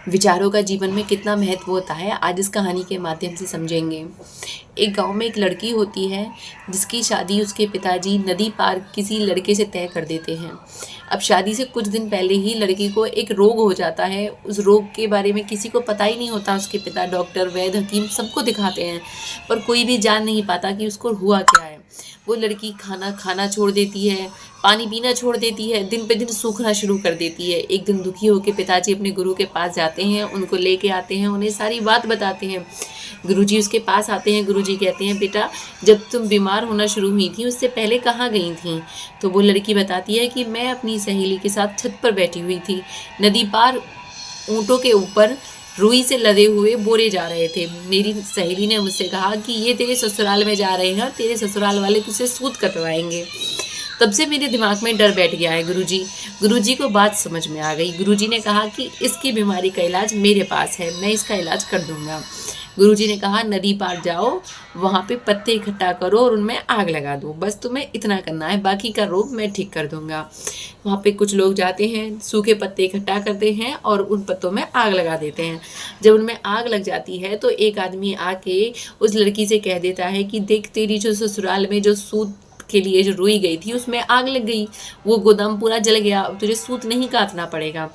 विचारों का जीवन में कितना महत्व होता है, आज इस कहानी के माध्यम से समझेंगे। एक गांव में एक लड़की होती है जिसकी शादी उसके पिताजी नदी पार किसी लड़के से तय कर देते हैं। अब शादी से कुछ दिन पहले ही लड़की को एक रोग हो जाता है। उस रोग के बारे में किसी को पता ही नहीं होता। उसके पिता डॉक्टर, वैद्य, हकीम सबको दिखाते हैं, पर कोई भी जान नहीं पाता कि उसको हुआ क्या है। वो लड़की खाना खाना छोड़ देती है, पानी पीना छोड़ देती है, दिन पे दिन सूखना शुरू कर देती है। एक दिन दुखी होकर पिताजी अपने गुरु के पास जाते हैं, उनको लेके आते हैं, उन्हें सारी बात बताते हैं। गुरुजी उसके पास आते हैं। गुरुजी कहते हैं, बेटा जब तुम बीमार होना शुरू हुई थी उससे पहले कहाँ गई थी? तो वो लड़की बताती है कि मैं अपनी सहेली के साथ छत पर बैठी हुई थी, नदी पार ऊँटों के ऊपर रुई से लदे हुए बोरे जा रहे थे। मेरी सहेली ने मुझसे कहा कि ये तेरे ससुराल में जा रहे हैं और तेरे ससुराल वाले तुझसे सूत कटवाएंगे। तब से मेरे दिमाग में डर बैठ गया है गुरुजी। गुरुजी को बात समझ में आ गई। गुरुजी ने कहा कि इसकी बीमारी का इलाज मेरे पास है, मैं इसका इलाज कर दूंगा। गुरुजी ने कहा नदी पार जाओ, वहाँ पे पत्ते इकट्ठा करो और उनमें आग लगा दो, बस तुम्हें इतना करना है, बाकी का रोग मैं ठीक कर दूंगा। वहाँ पे कुछ लोग जाते हैं, सूखे पत्ते इकट्ठा करते हैं और उन पत्तों में आग लगा देते हैं। जब उनमें आग लग जाती है तो एक आदमी आके उस लड़की से कह देता है कि देख, तेरी जो ससुराल में जो सूत के लिए जो रुई गई थी उसमें आग लग गई, वो गोदाम पूरा जल गया, अब तुझे सूत नहीं काटना पड़ेगा।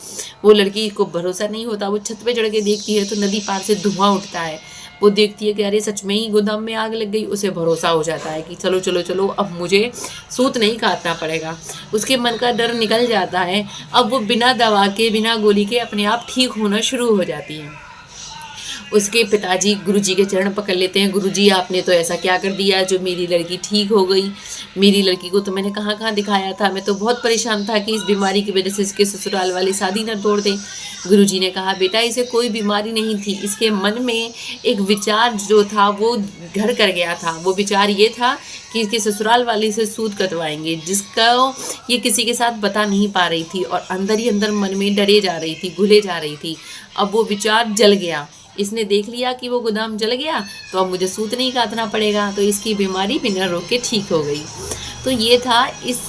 वो लड़की को भरोसा नहीं होता। वो छत पे चढ़ के देखती है तो नदी पार से धुआं उठता है। वो देखती है कि अरे सच में ही गोदाम में आग लग गई। उसे भरोसा हो जाता है कि चलो चलो चलो, अब मुझे सूत नहीं काटना पड़ेगा। उसके मन का डर निकल जाता है। अब वो बिना दवा के, बिना गोली के अपने आप ठीक होना शुरू हो जाती है। उसके पिताजी गुरुजी के चरण पकड़ लेते हैं। गुरुजी, आपने तो ऐसा क्या कर दिया जो मेरी लड़की ठीक हो गई? मेरी लड़की को तो मैंने कहाँ कहाँ दिखाया था, मैं तो बहुत परेशान था कि इस बीमारी की वजह से इसके ससुराल वाले शादी न तोड़ दें। गुरुजी ने कहा, बेटा इसे कोई बीमारी नहीं थी, इसके मन में एक विचार जो था वो घर कर गया था। वो विचार ये था कि इसके ससुराल वाले से सूत कटवाएंगे, जिसका ये किसी के साथ बता नहीं पा रही थी और अंदर ही अंदर मन में डरे जा रही थी, घुले जा रही थी। अब वो विचार जल गया। इसने देख लिया कि वो गोदाम जल गया, तो अब मुझे सूत नहीं काटना पड़ेगा, तो इसकी बीमारी बिना रोग के ठीक हो गई। तो ये था इस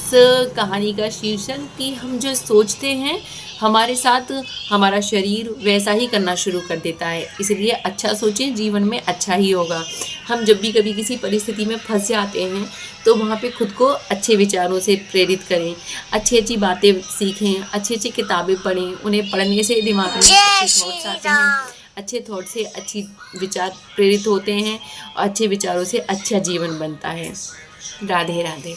कहानी का शीर्षक कि हम जो सोचते हैं हमारे साथ हमारा शरीर वैसा ही करना शुरू कर देता है। इसलिए अच्छा सोचें, जीवन में अच्छा ही होगा। हम जब भी कभी किसी परिस्थिति में फंस जाते हैं तो वहाँ पे खुद को अच्छे विचारों से प्रेरित करें, अच्छी अच्छी बातें सीखें, अच्छी अच्छी किताबें पढ़ें। उन्हें पढ़ने से दिमाग में अच्छे थॉट्स आते हैं, अच्छे थॉट से अच्छी विचार प्रेरित होते हैं और अच्छे विचारों से अच्छा जीवन बनता है। राधे राधे।